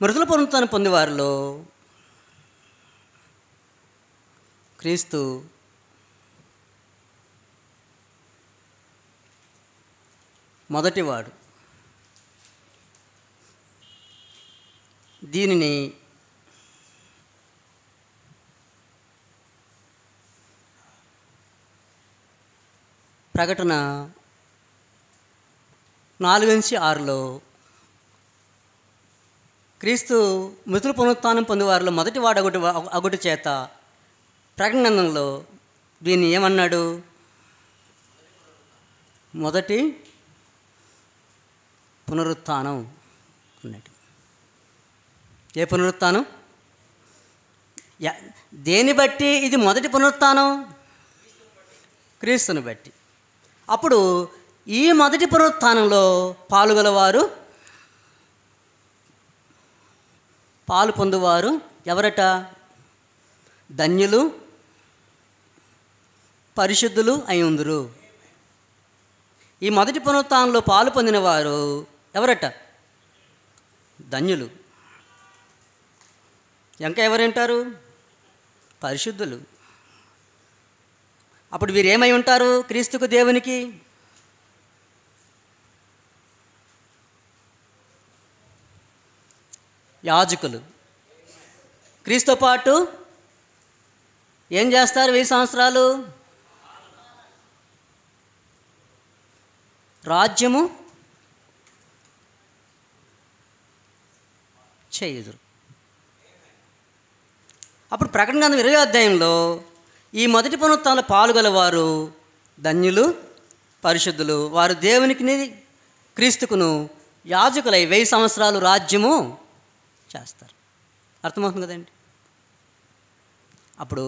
మృతుల పునరుత్థానం పొందేవారిలో క్రీస్తు మొదటివాడు. దీనిని ప్రకటన 4:6లో క్రీస్తు మృతుల పునరుత్థానం పొందేవారిలో మొదటివాడు అగుటి చేత ప్రకటన గ్రంథంలో దీన్ని ఏమన్నాడు? మొదటి పునరుత్థానం అన్నట్టు. ఏ పునరుత్థానం? దేని బట్టి ఇది మొదటి పునరుత్థానం? క్రీస్తుని బట్టి. అప్పుడు ఈ మొదటి పునరుత్థానంలో పాల్గొలవారు, పాలు పొందువారు ఎవరట? ధన్యులు, పరిశుద్ధులు అయి ఉందురు. ఈ మొదటి పునరుత్థానంలో పాలు పొందిన వారు ఎవరట? ధన్యులు. ఇంకా ఎవరంటారు? పరిశుద్ధులు. అప్పుడు వీరు ఏమై ఉంటారు? క్రీస్తుకు, దేవునికి యాజకులు. క్రీస్తుతో పాటు ఏం చేస్తారు? 1000 సంవత్సరాలు రాజ్యము చేయుదురు. అప్పుడు ప్రకటన గ్రంథం 20వ అధ్యాయంలో ఈ మొదటి పునరుత్థానంలో పాల్గొలవారు ధన్యులు, పరిశుద్ధులు. వారు దేవునికి, క్రీస్తుకును యాజకులై 1000 సంవత్సరాలు రాజ్యము చేస్తారు. అర్థమవుతుంది కదండి? అప్పుడు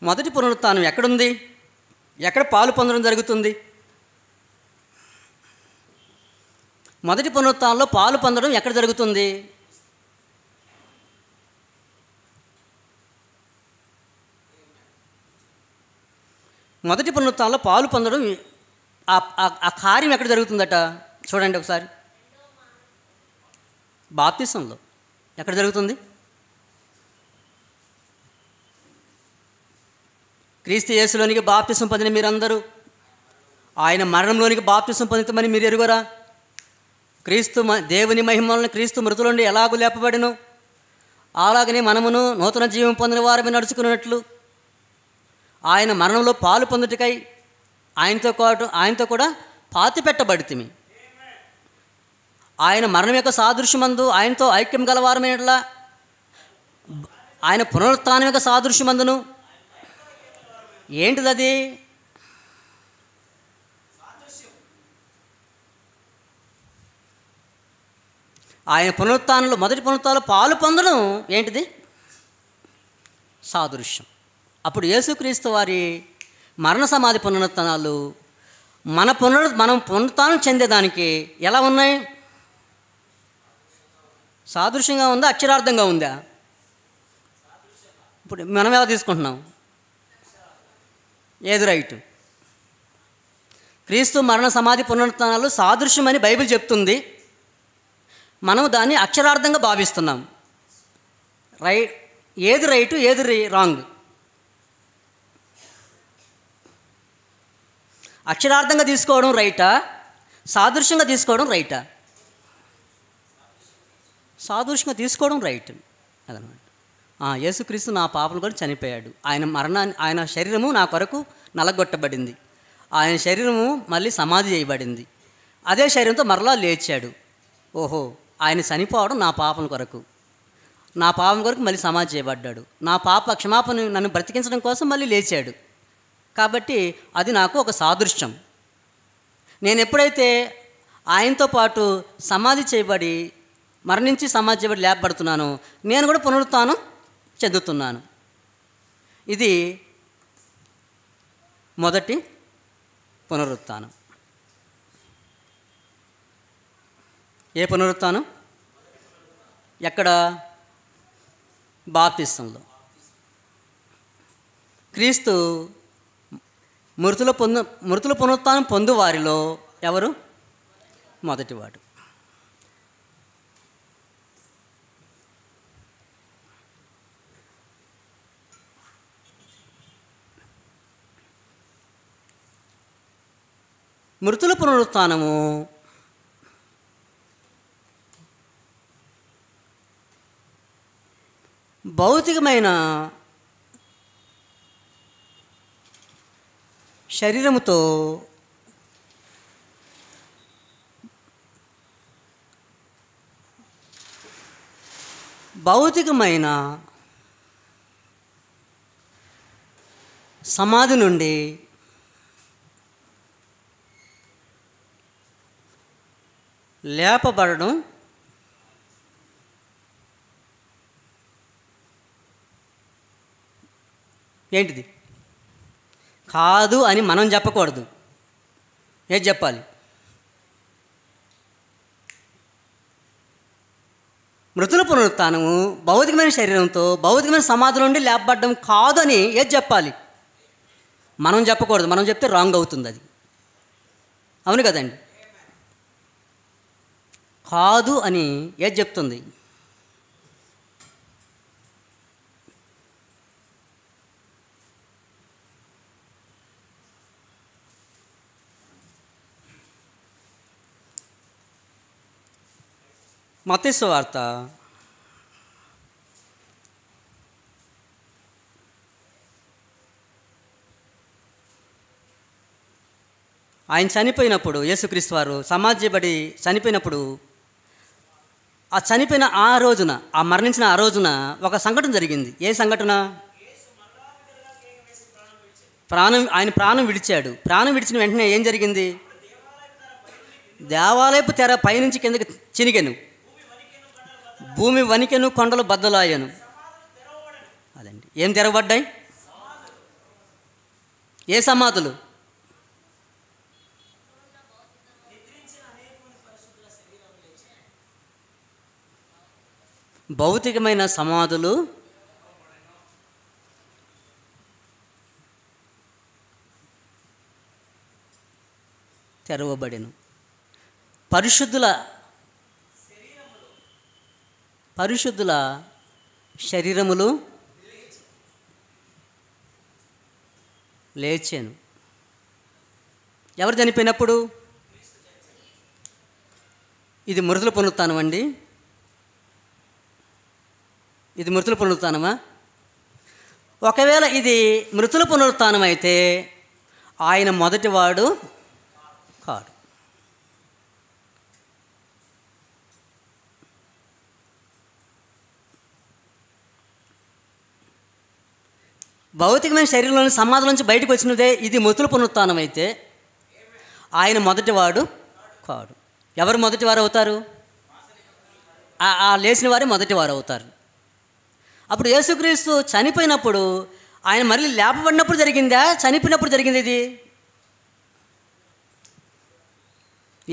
మొదటి పునరుత్థానం ఎక్కడుంది? ఎక్కడ పాలు పొందడం జరుగుతుంది? మొదటి పునరుత్థానంలో పాలు పొందడం ఎక్కడ జరుగుతుంది? మొదటి పునరుత్థానంలో పాలు పొందడం ఆ కార్యం ఎక్కడ జరుగుతుందట? చూడండి ఒకసారి. బాప్తిసంలో. ఎక్కడ జరుగుతుంది? క్రీస్తు యేసులోనికి బాప్తిసం పొందిన మీరందరూ ఆయన మరణంలోనికి బాప్తిసం పొందుతామని మీరు ఎరుగరా? క్రీస్తు దేవుని మహిమలను క్రీస్తు మృతుల నుండి ఎలాగూ లేపబడిను, అలాగనే మనమును నూతన జీవం పొందిన వారమే నడుచుకున్నట్లు ఆయన మరణంలో పాలు పొందుటకై ఆయనతో కూడా పాతి పెట్టబడితిమి. ఆయన మరణం యొక్క సాదృశ్యమందు ఆయనతో ఐక్యం గలవారమైనట్లా ఆయన పునరుత్థానం యొక్క సాదృశ్యమందును. ఏంటిది అది? ఆయన పునరుత్థానంలో మొదటి పునరుత్థానంలో పాలు పొందడం ఏంటిది? సాదృశ్యం. అప్పుడు యేసుక్రీస్తు వారి మరణ సమాధి పునరుత్థానాలు మనం పునరుత్థానం చెందేదానికి ఎలా ఉన్నాయి? సాదృశ్యంగా ఉందా? అక్షరార్థంగా ఉందా? ఇప్పుడు మనం ఎలా తీసుకుంటున్నాం? ఏది రైట్? క్రీస్తు మరణ సమాధి పునరుత్థానాలు సాదృశ్యమని బైబిల్ చెప్తుంది. మనం దాన్ని అక్షరార్థంగా భావిస్తున్నాం. ఏది రైటు, ఏది రాంగ్? అక్షరార్థంగా తీసుకోవడం రైటా? సాదృశ్యంగా తీసుకోవడం రైటా? సాదృశ్యంగా తీసుకోవడం రైట్. అదనమాట. యేసుక్రీస్తు నా పాపను కూడా చనిపోయాడు. ఆయన శరీరము నా కొరకు నలగొట్టబడింది. ఆయన శరీరము మళ్ళీ సమాధి చేయబడింది. అదే శరీరంతో మరలా లేచాడు. ఓహో, ఆయన చనిపోవడం నా పాపం కొరకు, నా పాపం కొరకు మళ్ళీ సమాధి చేయబడ్డాడు. నా పాప క్షమాపణ నన్ను బ్రతికించడం కోసం మళ్ళీ లేచాడు. కాబట్టి అది నాకు ఒక సాదృశ్యం. నేను ఎప్పుడైతే ఆయనతో పాటు సమాధి చేయబడి మరణించి సమాధి చేయబడి లేపబడుతున్నానో నేను కూడా పునరుత్థానం చెందుతున్నాను. ఇది మొదటి పునరుత్థానం. ఏ పునరుత్థానం? ఎక్కడ? బాప్తిసంలో. క్రీస్తు మృతుల పునరుత్థానం పొందు వారిలో ఎవరు? మొదటివాడు. మృతుల పునరుత్థానము భౌతికమైన శరీరముతో భౌతికమైన సమాధి నుండి లేపబడడం ఏంటిది? కాదు అని మనం చెప్పకూడదు. ఏది చెప్పాలి? మృతుల పునరుత్థానము భౌతికమైన శరీరంతో భౌతికమైన సమాధి నుండి లేపబడ్డం కాదు అని ఏది చెప్పాలి? మనం చెప్పకూడదు. మనం చెప్తే రాంగ్ అవుతుంది అది. అవును కదండి? కాదు అని ఏది చెప్తుంది? మత్తయి సువార్త 8 చనిపోయినప్పుడు, యేసుక్రీస్తు వారు సమాధి చేయబడి చనిపోయినప్పుడు, ఆ చనిపోయిన ఆ రోజున, ఆ మరణించిన ఆ రోజున ఒక సంఘటన జరిగింది. ఏ సంఘటన? ఆయన ప్రాణం విడిచాడు. ప్రాణం విడిచిన వెంటనే ఏం జరిగింది? దేవాలయపు తెర పైనుంచి కిందకి చినిగెను, భూమి వణికెను, కొండలు బద్దలాయను. అదండి. ఏం తెరవబడ్డాయి? ఏ సమాధులు? భౌతికమైన సమాధులు తెరవబడెను. పరిశుద్ధుల శరీరములు లేచాను. ఎవరు చనిపోయినప్పుడు? ఇది మృతుల పునరుత్థానం అండి. ఇది మృతుల పునరుత్థానమా? ఒకవేళ ఇది మృతుల పునరుత్థానం అయితే ఆయన మొదటివాడు కాడు. భౌతికమైన శరీరంలోని సమాధి నుంచి బయటకు వచ్చినదే ఇది మృతుల పునరుత్థానం అయితే ఆయన మొదటివాడు కాడు. ఎవరు మొదటివారు అవుతారు? ఆ లేచిన వారే మొదటివారు అవుతారు. అప్పుడు యేసుక్రీస్తు చనిపోయినప్పుడు ఆయన మళ్ళీ లేపబడినప్పుడు జరిగిందా, చనిపోయినప్పుడు జరిగింది? ఇది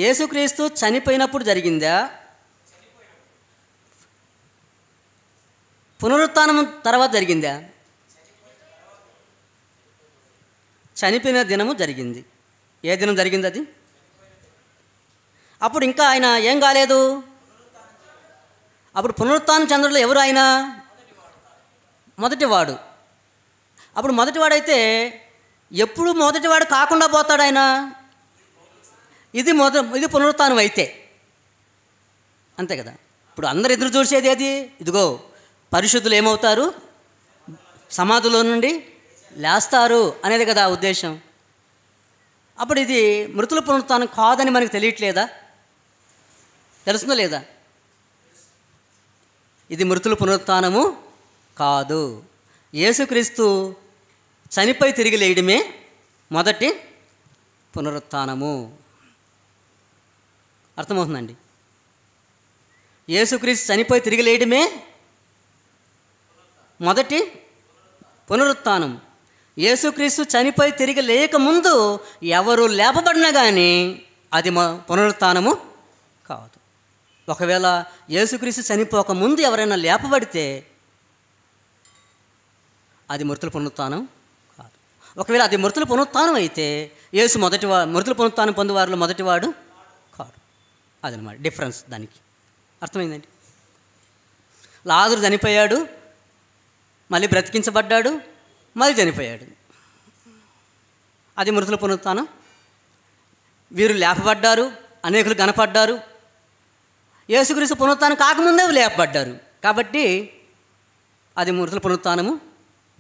యేసుక్రీస్తు చనిపోయినప్పుడు జరిగిందా, పునరుత్థానం తర్వాత జరిగిందా? చనిపోయిన దినము జరిగింది. ఏ దినం జరిగింది అది? అప్పుడు ఇంకా ఆయన ఏం కాలేదు. అప్పుడు పునరుత్థానం చంద్రులు ఎవరు? ఆయన మొదటివాడు. అప్పుడు మొదటివాడైతే ఎప్పుడు మొదటివాడు కాకుండా పోతాడు ఆయన? ఇది పునరుత్థానం అయితే అంతే కదా. ఇప్పుడు అందరు ఎదురు చూసేది ఏది? ఇదిగో పరిశుద్ధులు ఏమవుతారు? సమాధిలో నుండి లేస్తారు అనేది కదా ఉద్దేశం. అప్పుడు ఇది మృతుల పునరుత్థానం కాదని మనకు తెలియట్లేదా? తెలుస్తుందో లేదా? ఇది మృతుల పునరుత్థానము కాదు. యేసుక్రీస్తు చనిపోయి తిరిగి లేయడమే మొదటి పునరుత్థానము. అర్థమవుతుందండి? యేసుక్రీస్తు చనిపోయి తిరిగి లేయడమే మొదటి పునరుత్థానం. యేసుక్రీస్తు చనిపోయి తిరిగి లేకముందు ఎవరు లేపబడినా కానీ అది పునరుత్థానము కాదు. ఒకవేళ యేసుక్రీస్తు చనిపోకముందు ఎవరైనా లేపబడితే అది మృతుల పునరుత్థానం కాదు. ఒకవేళ అది మృతుల పునరుత్థానం అయితే యేసు మృతుల పునరుత్థానం పొందేవారిలో మొదటివాడు కాదు. అదనమాట డిఫరెన్స్. దానికి అర్థమైందండి? లాజరు చనిపోయాడు, మళ్ళీ బ్రతికించబడ్డాడు, మళ్ళీ చనిపోయాడు. అది మృతుల పునరుత్థానం వీరు లేపబడ్డారు, అనేకులు కనపడ్డారు. యేసుక్రీస్తు పునరుత్థానం కాకముందే లేపబడ్డారు. కాబట్టి అది మృతుల పునరుత్థానము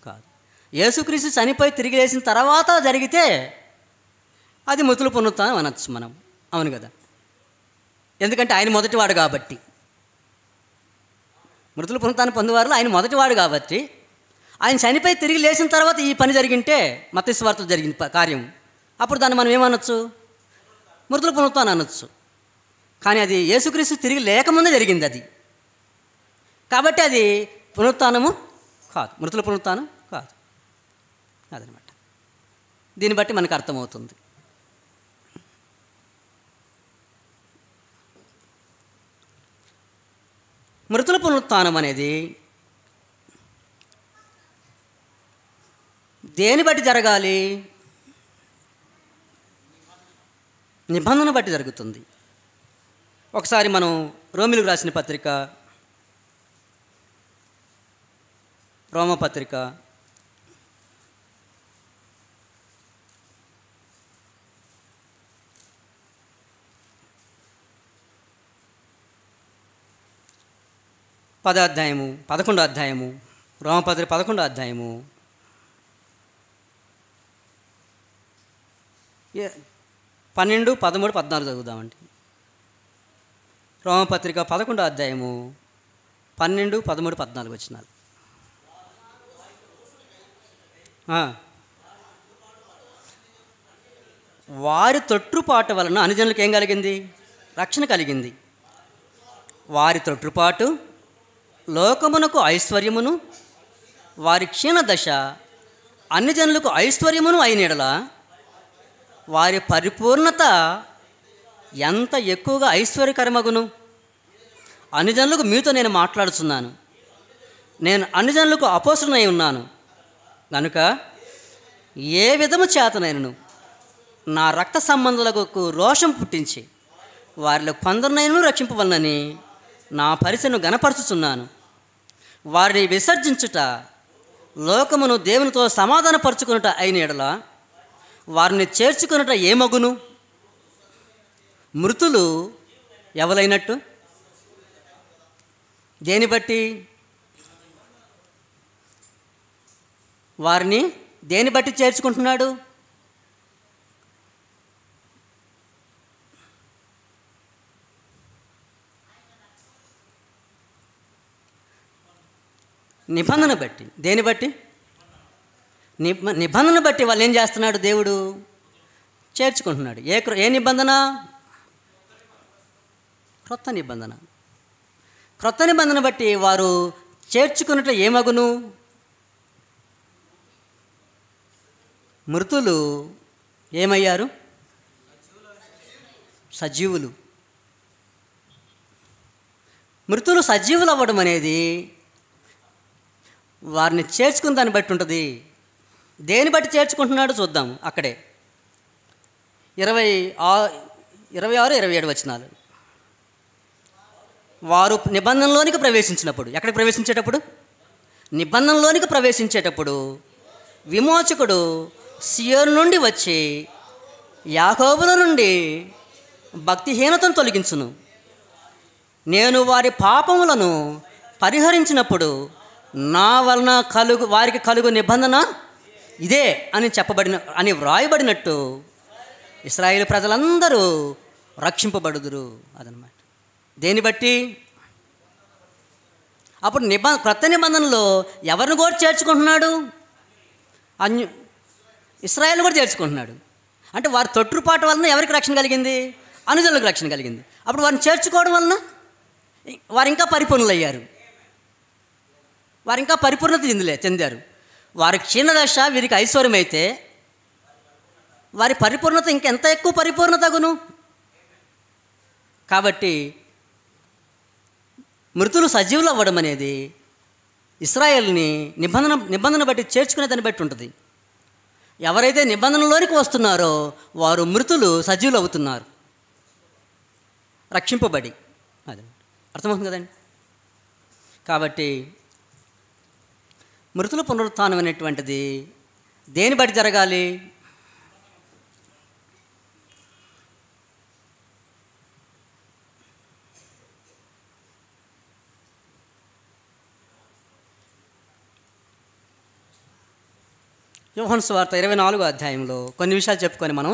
కాదు. యేసుక్రీస్తు చనిపోయి తిరిగి లేచిన తర్వాత జరిగితే అది మృతుల పునరుత్థానం అనొచ్చు మనం. అవును కదా, ఎందుకంటే ఆయన మొదటివాడు కాబట్టి. మృతుల పునరుత్థానం పొందేవారు ఆయన మొదటివాడు కాబట్టి, ఆయన చనిపోయి తిరిగి లేచిన తర్వాత ఈ పని జరిగింటే మత్తయి సువార్తలో జరిగిన కార్యం, అప్పుడు దాన్ని మనం ఏమనొచ్చు? మృతుల పునరుత్థానం అనొచ్చు. కానీ అది యేసుక్రీస్తు తిరిగి లేకముందే జరిగింది అది. కాబట్టి అది పునరుత్థానము కాదు, మృతుల పునరుత్థానం కాదు. అదనమాట. దీన్ని బట్టి మనకు అర్థమవుతుంది. మృతుల పునరుత్థానం అనేది దేని బట్టి జరగాలి? నిబంధన బట్టి జరుగుతుంది. ఒకసారి మనం రోమిలకు రాసిన పత్రిక, రోమపత్రిక 10వ అధ్యాయము 11వ అధ్యాయము, రోమపత్రిక 11వ అధ్యాయము 12, 13, 14 చదువుదామండి. రోమపత్రిక 11వ అధ్యాయము 12, 13, 14 వచనాలు. వారి తొట్టుపాటు వలన అనుజనులకు ఏం కలిగింది? రక్షణ కలిగింది. వారి తొట్టుపాటు లోకమునకు ఐశ్వర్యమును, వారి క్షీణ దశ అన్ని జనులకు ఐశ్వర్యమును అయిన యెడల వారి పరిపూర్ణత ఎంత ఎక్కువగా ఐశ్వర్యకరమగును. అన్ని జనులకు మీతో నేను మాట్లాడుతున్నాను. నేను అన్ని జనులకు అపోస్తలునై ఉన్నాను కనుక ఏ విధము చేతనైనను నా రక్త సంబంధులకు రోషం పుట్టించి వారిలో కొందరినైనా రక్షింపవలనని నా పరిచయను గణపరుచుచున్నాను. వారిని విసర్జించుట లోకమును దేవునితో సమాధానపరుచుకునుట అయిన యెడల వారిని చేర్చుకునుట ఏమగును? మృతులు ఎవలైనట్టు? దేని బట్టి? వారిని దేని బట్టి చేర్చుకుంటున్నాడు? నిబంధన బట్టి. దేని బట్టి? నిబంధన బట్టి వాళ్ళు ఏం చేస్తున్నాడు? దేవుడు చేర్చుకుంటున్నాడు. ఏ నిబంధన? క్రొత్త నిబంధన. క్రొత్త నిబంధన బట్టి వారు చేర్చుకున్నట్లు ఏమగును? మృతులు ఏమయ్యారు? సజీవులు. మృతులు సజీవులు అవ్వడం అనేది వారిని చేర్చుకున్న దాన్ని బట్టి ఉంటుంది. దేని బట్టి చేర్చుకుంటున్నాడు చూద్దాము. అక్కడే 26, 27 వచనాలు. వారు నిబంధనలోనికి ప్రవేశించినప్పుడు, ఎక్కడికి ప్రవేశించేటప్పుడు? నిబంధనలోనికి ప్రవేశించేటప్పుడు విమోచకుడు సియోను నుండి వచ్చి యాకోబుల నుండి భక్తిహీనతను తొలగించును. నేను వారి పాపములను పరిహరించినప్పుడు నా వలన వారికి కలుగు నిబంధన ఇదే అని వ్రాయబడినట్టు ఇశ్రాయేలు ప్రజలందరూ రక్షింపబడుదురు. అదనమాట. దేని బట్టి? అప్పుడు క్రొత్త నిబంధనలో ఎవరిని కూడా చేర్చుకుంటున్నాడు? ఇశ్రాయేలు కూడా చేర్చుకుంటున్నాడు. అంటే వారి తొట్టుపాటు వలన ఎవరికి రక్షణ కలిగింది? అనుజనులకు రక్షణ కలిగింది. అప్పుడు వారిని చేర్చుకోవడం వలన వారు ఇంకా పరిపూర్ణులు అయ్యారు. వారు ఇంకా పరిపూర్ణత చెందారు. వారి క్షీణదశ వీరికి ఐశ్వర్యం అయితే వారి పరిపూర్ణత ఇంకెంత ఎక్కువ పరిపూర్ణత అగును. కాబట్టి మృతులు సజీవులు అవ్వడం అనేది ఇశ్రాయేలుని నిబంధన బట్టి చేర్చుకునే దాన్ని బట్టి ఉంటుంది. ఎవరైతే నిబంధనలోనికి వస్తున్నారో వారు మృతులు సజీవులు అవుతున్నారు, రక్షింపబడి. అది అర్థమవుతుంది కదండి. కాబట్టి మృతుల పునరుత్థానం అనేటువంటిది దేని బట్టి జరగాలి? యోహాను సువార్త 24వ అధ్యాయంలో కొన్ని విషయాలు చెప్పుకొని మనం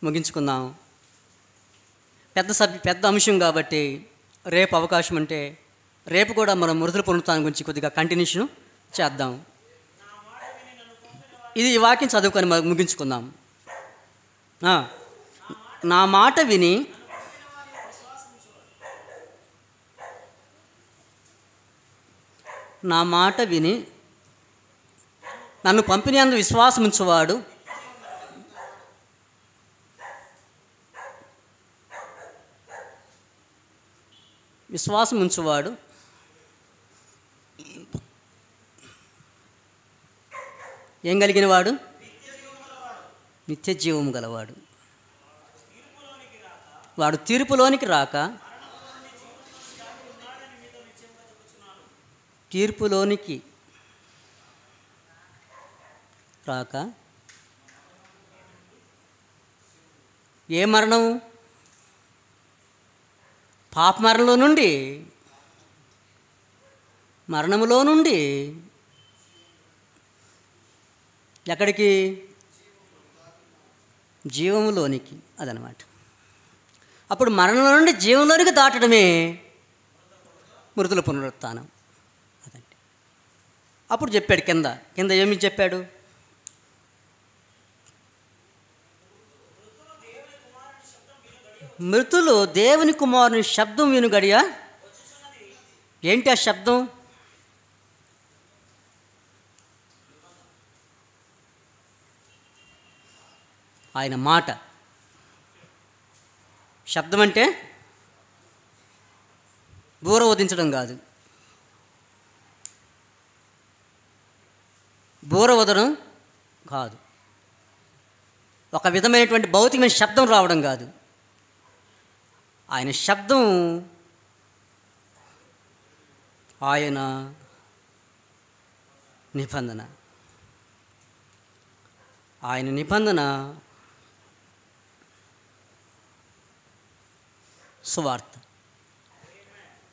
ముగించుకుందాం. పెద్ద అంశం కాబట్టి రేపు అవకాశం ఉంటే రేపు కూడా మనం మృతుల పునరుత్థానం గురించి కొద్దిగా కంటిన్యూషన్ చేద్దాం. ఇది ఈ వాక్యం చదువుకొని ముగించుకుందాం. నా మాట విని నన్ను పంపినందు విశ్వాసం ఉంచువాడు ఏం కలిగిన వాడు? నిత్య జీవము గలవాడు. వాడు తీర్పులోనికి రాక ఏ మరణం? పాప మరణములో నుండి ఎక్కడికి? జీవములోనికి. అదనమాట. అప్పుడు మరణంలో నుండి జీవంలోనికి దాటడమే మృతుల పునరుత్థానం. అదండి. అప్పుడు చెప్పాడు కింద ఏమి చెప్పాడు? మృతులు దేవుని కుమారుని శబ్దం వినుగడియా. ఏంటి ఆ శబ్దం? ఆయన మాట. శబ్దం అంటే బూర వదించడం కాదు, బూర వదడం కాదు, ఒక విధమైనటువంటి భౌతికమైన శబ్దం రావడం కాదు. ఆయన శబ్దం, ఆయన నిబంధన. ఆయన నిబంధన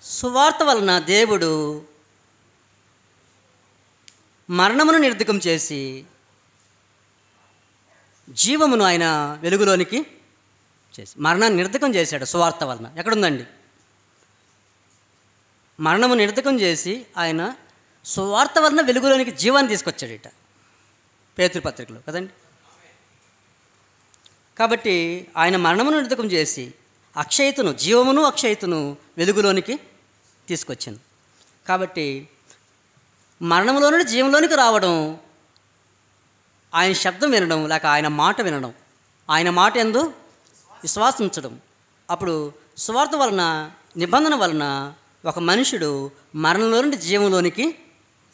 సువార్త వలన దేవుడు మరణమును నిర్ధకం చేసి జీవమును ఆయన వెలుగులోనికి చేసి మరణాన్ని నిర్ధకం చేశాడు. సువార్త వలన ఎక్కడుందండి? మరణము నిర్ధకం చేసి ఆయన సువార్త వలన వెలుగులోనికి జీవాన్ని తీసుకొచ్చాడట, పేతురు పత్రికలో కదండి. కాబట్టి ఆయన మరణమును నిర్ధకం చేసి జీవమును అక్షయతను వెలుగులోనికి తీసుకొచ్చాను. కాబట్టి మరణంలో నుండి జీవంలోనికి రావడం ఆయన శబ్దం వినడం, లేక ఆయన మాట వినడం, ఆయన మాట యందు విశ్వాసం ఉంచడం. అప్పుడు సువార్త వలన, నిబంధన వలన ఒక మనుషుడు మరణంలో నుండి జీవంలోనికి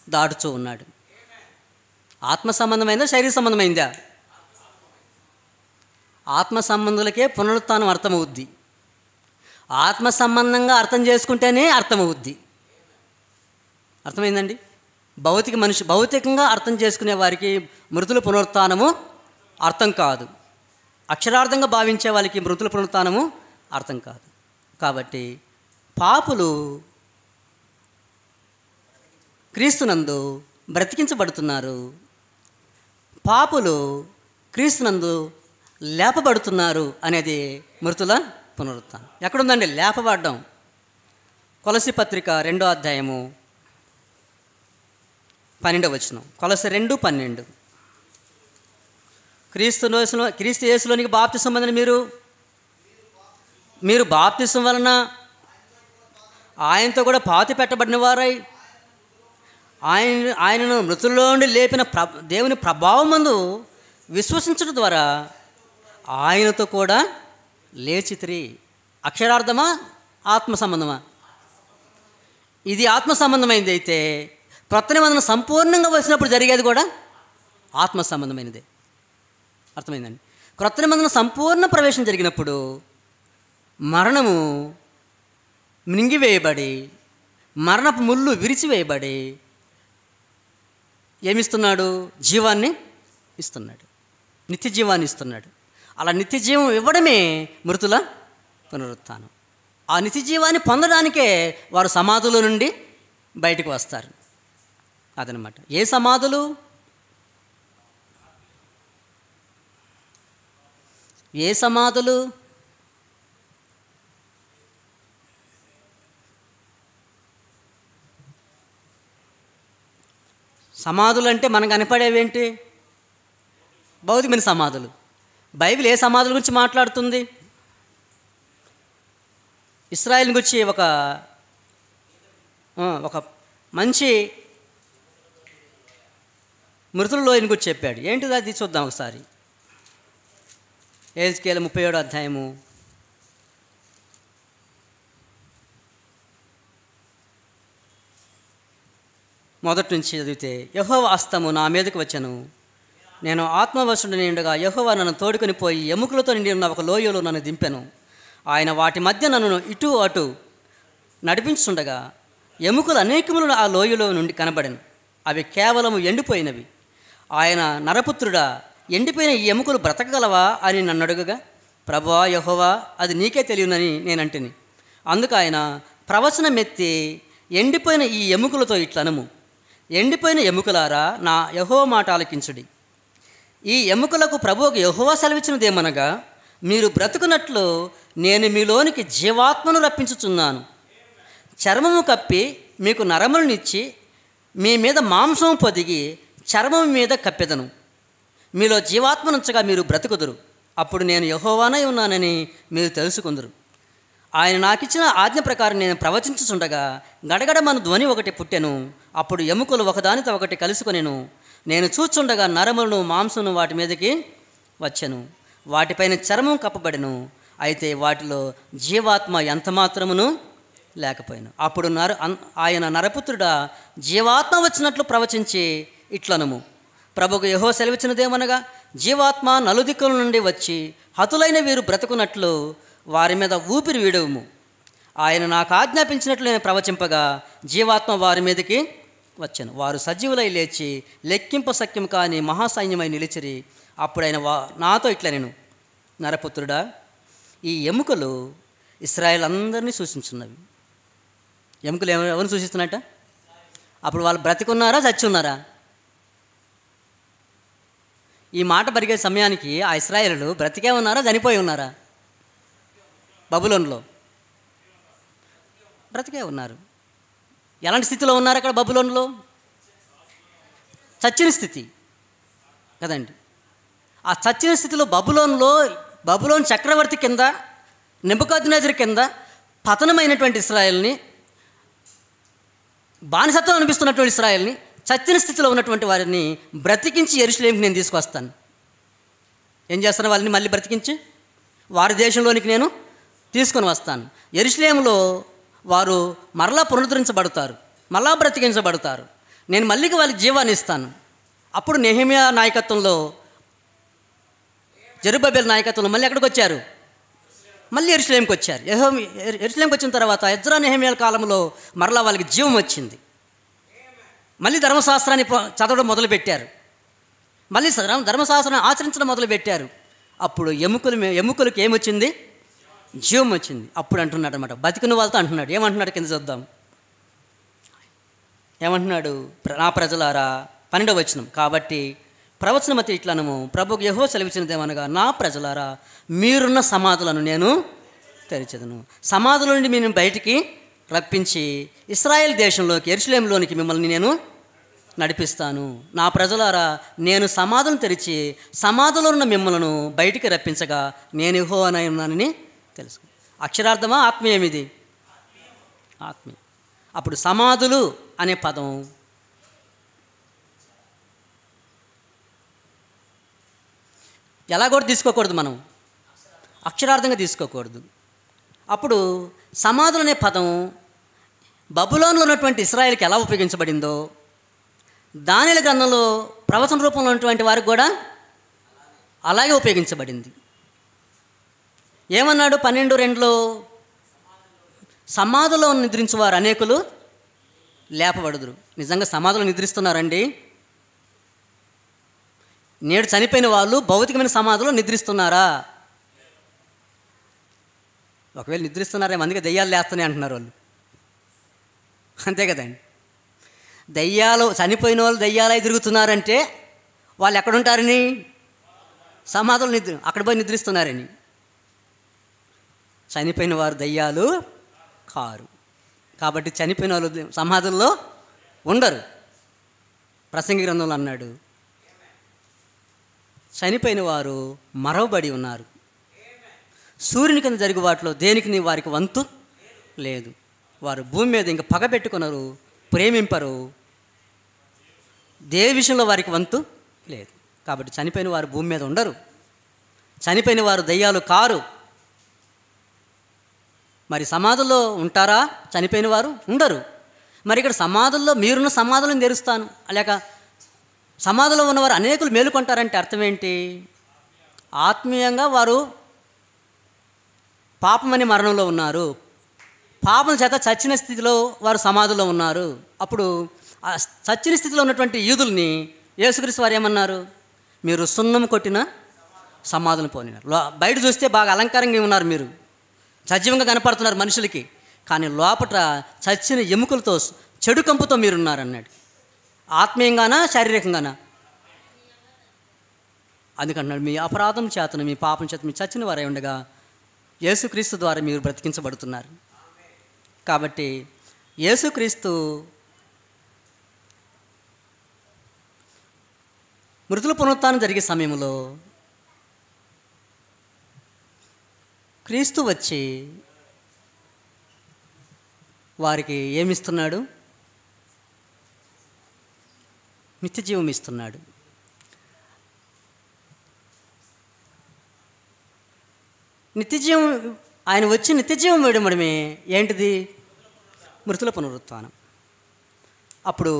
దాటుతూ ఉన్నాడు. ఆత్మ సంబంధమైందా, శరీర సంబంధమైందా? ఆత్మ సంబంధులకే పునరుత్థానం అర్థమవుద్ది. ఆత్మ సంబంధంగా అర్థం చేసుకుంటేనే అర్థమవుద్ది. అర్థమైందండి? భౌతికంగా అర్థం చేసుకునే వారికి మృతుల పునరుత్థానము అర్థం కాదు. అక్షరార్థంగా భావించే వాళ్ళకి మృతుల పునరుత్థానము అర్థం కాదు. కాబట్టి పాపులు క్రీస్తునందు బ్రతికించబడుతున్నారు, పాపులు క్రీస్తునందు లేపబడుతున్నారు అనేది మృతుల పునరుత్థానం. ఎక్కడుందండి లేపబడ్డం? కొలసి పత్రిక 2వ అధ్యాయము 12వ వచనం. కొలసి 2:12. క్రీస్తు యేసులోనికి బాప్తిసం పొందిన మీరు బాప్తిసం వలన ఆయనతో కూడా పాతి పెట్టబడిన వారై ఆయనను మృతుల్లో నుండి లేపిన దేవుని ప్రభావమందు విశ్వసించడం ద్వారా ఆయనతో కూడా లేచితిరి. అక్షరార్థమా, ఆత్మ సంబంధమా? ఇది ఆత్మ సంబంధమైనది అయితే క్రొత్త నిబంధన సంపూర్ణంగా వచ్చినప్పుడు జరిగేది కూడా ఆత్మ సంబంధమైనదే. అర్థమైందండి? క్రొత్త నిబంధన సంపూర్ణ ప్రవేశం జరిగినప్పుడు మరణము మింగివేయబడి, మరణపు ముళ్ళు విరిచివేయబడి ఏమిస్తున్నాడు? జీవాన్ని ఇస్తున్నాడు, నిత్య జీవాన్ని ఇస్తున్నాడు. అలా నిత్య జీవం ఇవ్వడమే మృతుల పునరుత్థానం. ఆ నిత్య జీవాన్ని పొందడానికే వారు సమాధుల నుండి బయటకు వస్తారు. అదనమాట. ఏ సమాధులు? ఏ సమాధులు? సమాధులు అంటే మనకు కనపడేవేంటి? భౌతికమైన సమాధులు. బైబిల్ ఏ సమాధుల గురించి మాట్లాడుతుంది? ఇశ్రాయేల్ గురించి ఒక మంచి మృతులలో ఈయన గురించి చెప్పాడు. ఏంటిది అది చూద్దాం ఒకసారి. యెహెజ్కేలు 37వ అధ్యాయము 1 నుంచి చదివితే, యెహోవా హస్తము నా మీదకి వచ్చెను, నేను ఆత్మవశుడిని ఉండగా యెహోవా నన్ను తోడుకొని పోయి ఎముకలతో నిండి ఉన్న ఒక లోయలో నన్ను దింపెను. ఆయన వాటి మధ్య నన్ను ఇటు అటు నడిపించుండగా ఎముకలు అనేకములు ఆ లోయలో నుండి కనబడెను. అవి కేవలము ఎండిపోయినవి. ఆయన, నరపుత్రుడా, ఎండిపోయిన ఈ ఎముకలు బ్రతకగలవా అని నన్ను అడుగగా, ప్రభువా యెహోవా, అది నీకే తెలియనని నేనంటిని. అందుకు ఆయన ప్రవచనమెత్తి, ఎండిపోయిన ఈ ఎముకలతో ఇట్లనము, ఎండిపోయిన ఎముకలారా, నా యెహోవా మాట ఆలకించుడి. ఈ ఎముకలకు ప్రభువుకు యెహోవా సెలవిచ్చినదేమనగా, మీరు బ్రతుకున్నట్లు నేను మీలోనికి జీవాత్మను రప్పించుచున్నాను. చర్మము కప్పి మీకు నరములనిచ్చి మీ మీద మాంసము పొదిగి చర్మం మీద కప్పెదను. మీలో జీవాత్మనుంచగా మీరు బ్రతుకుదురు. అప్పుడు నేను యెహోవానై ఉన్నానని మీరు తెలుసుకుందురు. ఆయన నాకిచ్చిన ఆజ్ఞ ప్రకారం నేను ప్రవచించుచుండగా గడగడమను ధ్వని ఒకటి పుట్టెను. అప్పుడు ఎముకలు ఒకదానితో ఒకటి కలుసుకొనెను. నేను చూచుండగా నరములను మాంసమును వాటి మీదకి వచ్చెను. వాటిపైన చర్మం కప్పబడెను. అయితే వాటిలో జీవాత్మ ఎంత మాత్రమును లేకపోయాను. అప్పుడు ఆయన, నరపుత్రుడా, జీవాత్మ వచ్చినట్లు ప్రవచించి ఇట్లనము, ప్రభువుకు యెహోవా సెలవిచ్చినదేమనగా, జీవాత్మ నలుదిక్కుల నుండి వచ్చి హతులైన వీరు బ్రతుకున్నట్లు వారి మీద ఊపిరి వీడవుము. ఆయన నాకు ఆజ్ఞాపించినట్లు నేను ప్రవచింపగా జీవాత్మ వారి మీదకి వచ్చాను. వారు సజీవులై లేచి లెక్కింప సఖ్యం కాని మహాసైన్యమై నిలిచిరి. అప్పుడు ఆయన నాతో ఇట్లా, నేను నరపుత్రుడా, ఈ ఎముకలు ఇశ్రాయేల్ అందరినీ సూచించున్నవి. ఎముకలు ఎవరిని సూచిస్తున్నట్ట? అప్పుడు వాళ్ళు బ్రతికున్నారా, చచ్చి ఉన్నారా? ఈ మాట పరిగే సమయానికి ఆ ఇశ్రాయేలు బ్రతికే ఉన్నారా, చనిపోయి ఉన్నారా? బబులోన్లో బ్రతికే ఉన్నారు. ఎలాంటి స్థితిలో ఉన్నారు అక్కడ బబులోన్లో? చచ్చిన స్థితి కదండి. ఆ చచ్చిన స్థితిలో బబులోన్ చక్రవర్తి కింద, నెబుకద్నెజరు కింద పతనమైనటువంటి ఇశ్రాయేల్ని, బానిసత్వం అనిపిస్తున్నటువంటి ఇశ్రాయేల్ని, చచ్చిన స్థితిలో ఉన్నటువంటి వారిని బ్రతికించి యెరూషలేముకి నేను తీసుకొస్తాను. ఏం చేస్తాను? వాళ్ళని మళ్ళీ బ్రతికించి వారి దేశంలోనికి నేను తీసుకొని వస్తాను. యెరూషలేములో వారు మరలా పునరుద్ధరించబడతారు, మరలా బ్రతికించబడతారు. నేను మళ్ళీ వాళ్ళకి జీవాన్ని ఇస్తాను. అప్పుడు నెహెమ్యా నాయకత్వంలో, జెరుబ్బయలు నాయకత్వంలో మళ్ళీ ఎక్కడికి వచ్చారు? మళ్ళీ యెరూషలేముకి వచ్చారు. యెరూషలేముకి వచ్చిన తర్వాత ఎజ్రా నెహెమ్యాల కాలంలో మరలా వాళ్ళకి జీవం వచ్చింది. మళ్ళీ ధర్మశాస్త్రాన్ని చదవడం మొదలుపెట్టారు. మళ్ళీ ధర్మశాస్త్రాన్ని ఆచరించడం మొదలుపెట్టారు. అప్పుడు ఎముకలకు ఏమొచ్చింది? జీవం వచ్చింది. అప్పుడు అంటున్నాడు అనమాట, బతికిన వాళ్ళతో అంటున్నాడు. ఏమంటున్నాడు కింద చూద్దాం. ఏమంటున్నాడు? నా ప్రజలారా, 12వ వచనం, కాబట్టి ప్రవచనమతి ఇట్లనము, ప్రభువుకు యెహోవా సెలవిచ్చినదేమనగా, నా ప్రజలారా, మీరున్న సమాధులను నేను తెరిచెదను. సమాధుల నుండి నేను బయటికి రప్పించి ఇశ్రాయేల్ దేశంలోకి, యెరూషలేములోనికి మిమ్మల్ని నేను నడిపిస్తాను. నా ప్రజలారా, నేను సమాధులను తెరిచి సమాధిలో ఉన్న మిమ్మల్ని బయటికి రప్పించగా నేను యెహోవానై ఉన్నానని తెలుసు. అక్షరార్థమా, ఆత్మీయం? ఇది ఆత్మీయం. అప్పుడు సమాధులు అనే పదం ఎలా కూడా తీసుకోకూడదు, మనం అక్షరార్థంగా తీసుకోకూడదు. అప్పుడు సమాధులు అనే పదం బబులోన్లో ఉన్నటువంటి ఇశ్రాయేలుకి ఎలా ఉపయోగించబడిందో, దానియేలు గ్రంథంలో ప్రవచన రూపంలో ఉన్నటువంటి వారికి కూడా అలాగే ఉపయోగించబడింది. ఏమన్నాడు 12:2లో? సమాధిలో నిద్రించేవారు అనేకులు లేపబడుదురు. నిజంగా సమాధిలో నిద్రిస్తున్నారండి? నేడు చనిపోయిన వాళ్ళు భౌతికమైన సమాధిలో నిద్రిస్తున్నారా? ఒకవేళ నిద్రిస్తున్నారేమో, అందుకే దెయ్యాలు లేస్తున్నాయి అంటున్నారు వాళ్ళు. అంతే కదండి. చనిపోయిన వాళ్ళు దెయ్యాలై తిరుగుతున్నారంటే వాళ్ళు ఎక్కడుంటారని? సమాధులు అక్కడ పోయి నిద్రిస్తున్నారని. చనిపోయిన వారు దయ్యాలు కారు. కాబట్టి చనిపోయిన వాళ్ళు సమాధుల్లో ఉండరు. ప్రసంగి గ్రంథంలో అన్నాడు, చనిపోయిన వారు మరవబడి ఉన్నారు. సూర్యుని కింద జరిగే వాటిలో దేనికి వారికి వంతు లేదు. వారు భూమి మీద ఇంకా పగ పెట్టుకున్నారు, ప్రేమింపరు. దేని విషయంలో వారికి వంతు లేదు. కాబట్టి చనిపోయిన వారు భూమి మీద ఉండరు. చనిపోయిన వారు దయ్యాలు కారు. మరి సమాధుల్లో ఉంటారా? చనిపోయిన వారు ఉండరు. మరి ఇక్కడ సమాధుల్లో మీరున్న సమాధులను తెరుస్తాను, లేక సమాధిలో ఉన్నవారు అనేకులు మేలుకొంటారంటే అర్థం ఏంటి? ఆత్మీయంగా వారు పాపమని మరణంలో ఉన్నారు. పాపం చేత చచ్చిన స్థితిలో వారు సమాధిలో ఉన్నారు. అప్పుడు ఆ చచ్చిన స్థితిలో ఉన్నటువంటి యూదుల్ని యేసుక్రీస్తు వారు ఏమన్నారు? మీరు సున్నం కొట్టిన సమాధులను పోనినారు. బయట చూస్తే బాగా అలంకారంగా ఉన్నారు, మీరు సజీవంగా కనపడుతున్నారు మనుషులకి, కానీ లోపట చచ్చిన ఎముకలతో చెడు కంపుతో మీరున్నారు అన్నాడు. ఆత్మీయంగానా శారీరకంగానా? అందుకంటున్నాడు, మీ అపరాధం చేతను మీ పాపం చేత మీ చచ్చిన వారై ఉండగా యేసుక్రీస్తు ద్వారా మీరు బ్రతికించబడుతున్నారు. కాబట్టి యేసుక్రీస్తు మృతుల పునరుత్థానం జరిగే సమయంలో క్రీస్తు వచ్చి వారికి ఏమిస్తున్నాడు? నిత్యజీవం ఇస్తున్నాడు. నిత్యజీవం ఆయన వచ్చి నిత్యజీవం ఇవ్వడమే ఏంటిది? మృతుల పునరుత్థానం. అప్పుడు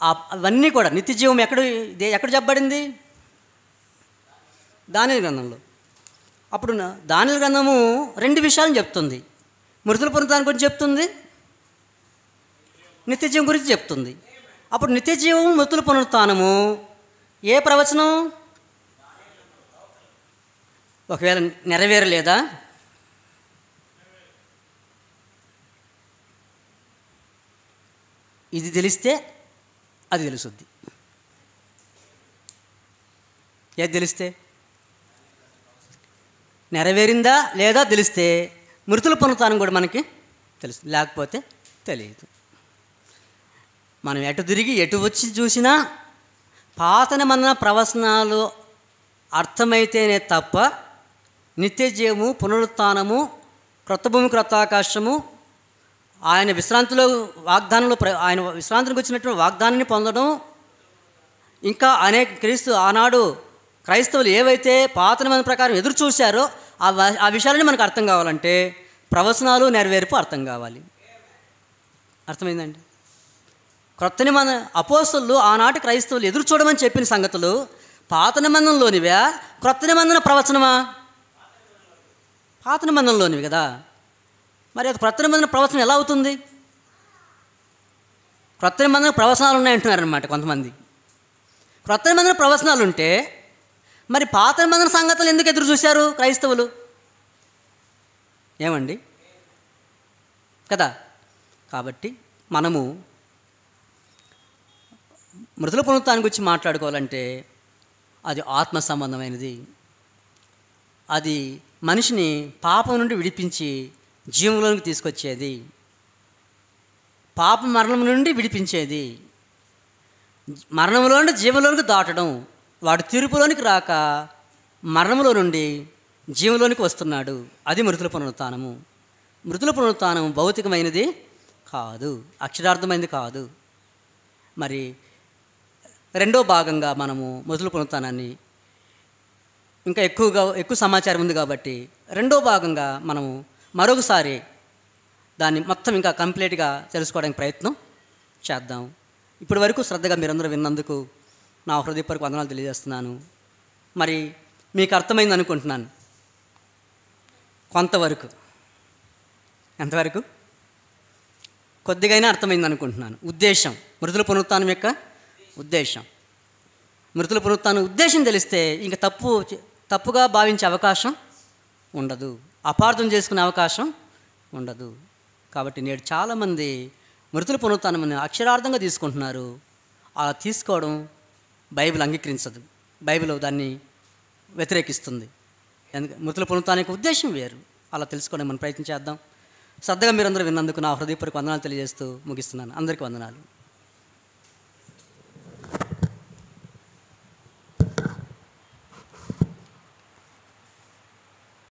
అవన్నీ కూడా నిత్యజీవం ఎక్కడ చెప్పబడింది? దానియేలు గ్రంథంలో. అప్పుడు దానియేలు గ్రంథము రెండు విషయాలను చెప్తుంది. మృతుల పునరుత్థానం గురించి చెప్తుంది, నిత్యజీవం గురించి చెప్తుంది. అప్పుడు నిత్యజీవం, మృతుల పునరుత్థానము ఏ ప్రవచనం? ఒకవేళ నెరవేరలేదా? ఇది తెలిస్తే అది తెలుసుద్ది. ఏది తెలిస్తే? నెరవేరిందా లేదా తెలిస్తే మృతుల పునరుత్థానం కూడా మనకి తెలుసు, లేకపోతే తెలియదు. మనం ఎటు తిరిగి ఎటు వచ్చి చూసినా పాత నిబంధన ప్రవచనాలు అర్థమైతేనే తప్ప నిత్యజీవము, పునరుత్థానము, క్రొత్త భూమి క్రొత్త ఆకాశము, ఆయన విశ్రాంతిలో వాగ్దానంలో ఆయన విశ్రాంతికి వచ్చినటువంటి వాగ్దానాన్ని పొందడం, ఇంకా క్రీస్తు ఆనాడు క్రైస్తవులు ఏవైతే పాత నిబంధన ప్రకారం ఎదురు చూశారో ఆ విషయాలని మనకు అర్థం కావాలంటే ప్రవచనాలు నెరవేర్పు అర్థం కావాలి. అర్థమైందండి? క్రొత్త నిబంధన అపోస్తలులు ఆనాటి క్రైస్తవులు ఎదురు చూడమని చెప్పిన సంగతులు పాత నిబంధనలోనివా, క్రొత్త నిబంధన ప్రవచనమా? పాత నిబంధనలోనివి కదా. మరి అది క్రొత్త నిబంధన ప్రవచనం ఎలా అవుతుంది? క్రొత్త నిబంధన ప్రవచనాలు ఉన్నాయంటున్నారనమాట కొంతమంది. క్రొత్త నిబంధన ప్రవచనాలు ఉంటే మరి పాత నిబంధన సంగతులు ఎందుకు ఎదురు చూశారు క్రైస్తవులు? ఏమండి కదా. కాబట్టి మనము మృతుల పునరుత్థానం గురించి మాట్లాడుకోవాలంటే అది ఆత్మ సంబంధమైనది. అది మనిషిని పాపం నుండి విడిపించి జీవంలోనికి తీసుకొచ్చేది, పాప మరణం నుండి విడిపించేది, మరణంలో నుండి జీవంలోనికి దాటడం. వాడు తీర్పులోనికి రాక మరణంలో నుండి జీవంలోనికి వస్తున్నాడు. అది మృతుల పునరుత్థానము. మృతుల పునరుత్థానం భౌతికమైనది కాదు, అక్షరార్థమైనది కాదు. మరి రెండో భాగంగా మనము మృతుల పునరుత్థానాన్ని ఇంకా ఎక్కువ సమాచారం ఉంది కాబట్టి రెండో భాగంగా మనము మరొకసారి దాన్ని మొత్తం ఇంకా కంప్లీట్గా తెలుసుకోవడానికి ప్రయత్నం చేద్దాం. ఇప్పటి వరకు శ్రద్ధగా మీరందరూ విన్నందుకు నా హృదయపూర్వక వందనాలు తెలియజేస్తున్నాను. మరి మీకు అర్థమైంది అనుకుంటున్నాను కొంతవరకు. ఎంతవరకు? కొద్దిగైనా అర్థమైంది అనుకుంటున్నాను. ఉద్దేశం, మృతుల పునరుత్థానం యొక్క ఉద్దేశం. మృతుల పునరుత్థానం ఉద్దేశం తెలిస్తే ఇంకా తప్పుగా భావించే అవకాశం ఉండదు, అపార్థం చేసుకునే అవకాశం ఉండదు. కాబట్టి నేడు చాలామంది మృతుల పునరుత్థానం అక్షరార్థంగా తీసుకుంటున్నారు. అలా తీసుకోవడం బైబిల్ అంగీకరించదు. బైబిల్ దాన్ని వ్యతిరేకిస్తుంది. ఎందుకంటే మృతుల పునరుత్థానం యొక్క ఉద్దేశం వేరు. అలా తెలుసుకోవడం మనం ప్రయత్నం చేద్దాం. శ్రద్ధగా మీరందరూ విన్నందుకు నా హృదయపూర్వక వందనాలు తెలియజేస్తూ ముగిస్తున్నాను. అందరికీ వందనాలు.